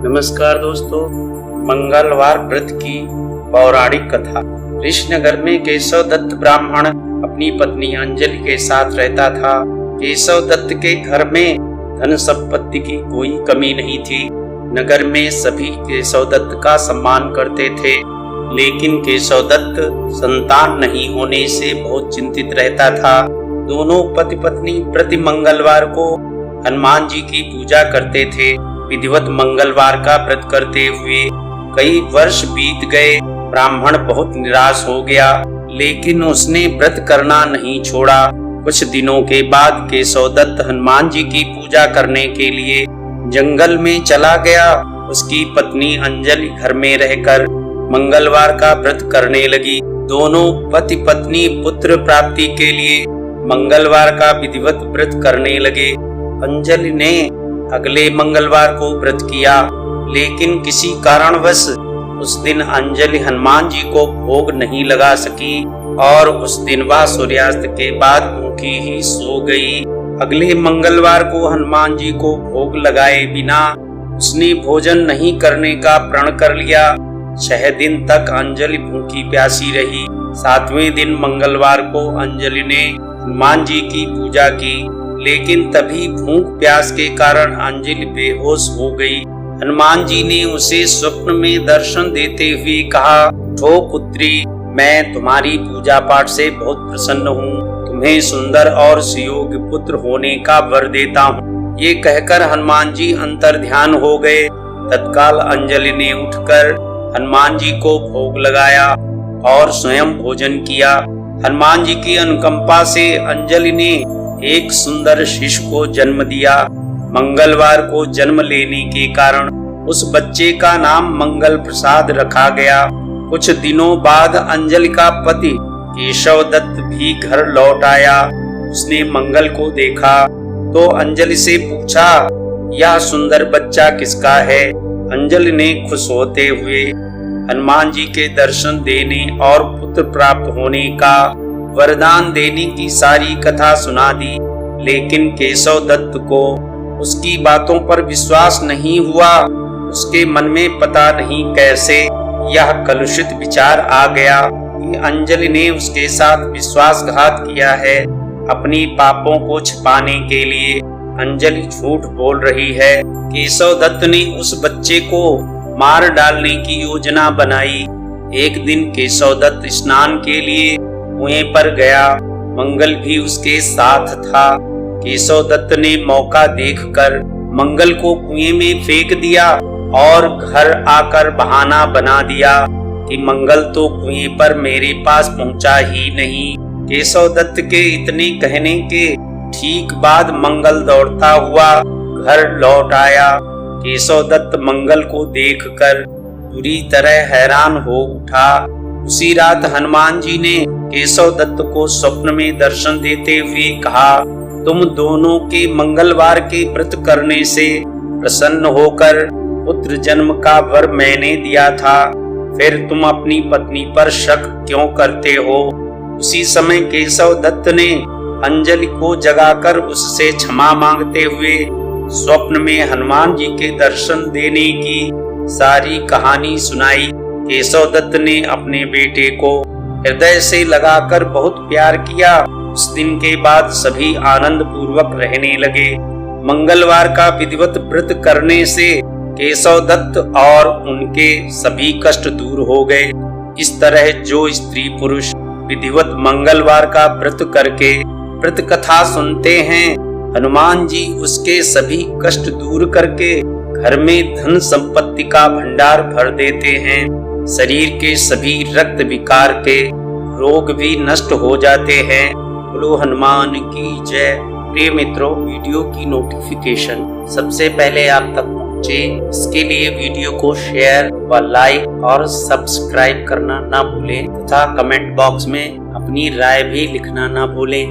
नमस्कार दोस्तों, मंगलवार व्रत की पौराणिक कथा। ऋषिनगर में केशव दत्त ब्राह्मण अपनी पत्नी अंजलि के साथ रहता था। केशव दत्त के घर में धन संपत्ति की कोई कमी नहीं थी। नगर में सभी केशव दत्त का सम्मान करते थे, लेकिन केशव दत्त संतान नहीं होने से बहुत चिंतित रहता था। दोनों पति पत्नी प्रति मंगलवार को हनुमान जी की पूजा करते थे। विधिवत मंगलवार का व्रत करते हुए कई वर्ष बीत गए। ब्राह्मण बहुत निराश हो गया, लेकिन उसने व्रत करना नहीं छोड़ा। कुछ दिनों के बाद केशव दत्त हनुमान जी की पूजा करने के लिए जंगल में चला गया। उसकी पत्नी अंजलि घर में रहकर मंगलवार का व्रत करने लगी। दोनों पति पत्नी पुत्र प्राप्ति के लिए मंगलवार का विधिवत व्रत करने लगे। अंजलि ने अगले मंगलवार को व्रत किया, लेकिन किसी कारणवश उस दिन अंजलि हनुमान जी को भोग नहीं लगा सकी और उस दिन वह सूर्यास्त के बाद भूखी ही सो गई। अगले मंगलवार को हनुमान जी को भोग लगाए बिना उसने भोजन नहीं करने का प्रण कर लिया। 6 दिन तक अंजलि भूखी प्यासी रही। 7वें दिन मंगलवार को अंजलि ने हनुमान जी की पूजा की, लेकिन तभी भूख प्यास के कारण अंजलि बेहोश हो गई। हनुमान जी ने उसे स्वप्न में दर्शन देते हुए कहा, उठो पुत्री, मैं तुम्हारी पूजा पाठ से बहुत प्रसन्न हूँ। तुम्हें सुंदर और सुयोग्य पुत्र होने का वर देता हूँ। ये कहकर हनुमान जी अंतर ध्यान हो गए। तत्काल अंजलि ने उठकर हनुमान जी को भोग लगाया और स्वयं भोजन किया। हनुमान जी की अनुकंपा से अंजलि ने एक सुंदर शिशु को जन्म दिया। मंगलवार को जन्म लेने के कारण उस बच्चे का नाम मंगल प्रसाद रखा गया। कुछ दिनों बाद अंजलि का पति केशव दत्त भी घर लौट आया। उसने मंगल को देखा तो अंजलि से पूछा, यह सुंदर बच्चा किसका है? अंजलि ने खुश होते हुए हनुमान जी के दर्शन देने और पुत्र प्राप्त होने का वरदान देने की सारी कथा सुना दी, लेकिन केशव दत्त को उसकी बातों पर विश्वास नहीं हुआ। उसके मन में पता नहीं कैसे यह कलुषित विचार आ गया कि अंजलि ने उसके साथ विश्वासघात किया है। अपनी पापों को छिपाने के लिए अंजलि झूठ बोल रही है। केशव दत्त ने उस बच्चे को मार डालने की योजना बनाई। एक दिन केशव दत्त स्नान के लिए कुएं पर गया। मंगल भी उसके साथ था। केशव दत्त ने मौका देखकर मंगल को कुएं में फेंक दिया और घर आकर बहाना बना दिया कि मंगल तो कुएं पर मेरे पास पहुंचा ही नहीं। केशव दत्त के इतने कहने के ठीक बाद मंगल दौड़ता हुआ घर लौट आया। केशव दत्त मंगल को देखकर बुरी तरह हैरान हो उठा। उसी रात हनुमान जी ने केशव दत्त को स्वप्न में दर्शन देते हुए कहा, तुम दोनों के मंगलवार के व्रत करने से प्रसन्न होकर पुत्र जन्म का वर मैंने दिया था, फिर तुम अपनी पत्नी पर शक क्यों करते हो? उसी समय केशव दत्त ने अंजलि को जगाकर उससे क्षमा मांगते हुए स्वप्न में हनुमान जी के दर्शन देने की सारी कहानी सुनाई। केशव दत्त ने अपने बेटे को हृदय से लगाकर बहुत प्यार किया। उस दिन के बाद सभी आनंद पूर्वक रहने लगे। मंगलवार का विधिवत व्रत करने से केशव दत्त और उनके सभी कष्ट दूर हो गए। इस तरह जो स्त्री पुरुष विधिवत मंगलवार का व्रत करके व्रत कथा सुनते हैं, हनुमान जी उसके सभी कष्ट दूर करके घर में धन संपत्ति का भंडार भर देते हैं। शरीर के सभी रक्त विकार के रोग भी नष्ट हो जाते हैं। बोलो हनुमान की जय। प्रिय मित्रों, वीडियो की नोटिफिकेशन सबसे पहले आप तक पहुंचे, इसके लिए वीडियो को शेयर व लाइक और सब्सक्राइब करना ना भूलें तथा कमेंट बॉक्स में अपनी राय भी लिखना ना भूलें।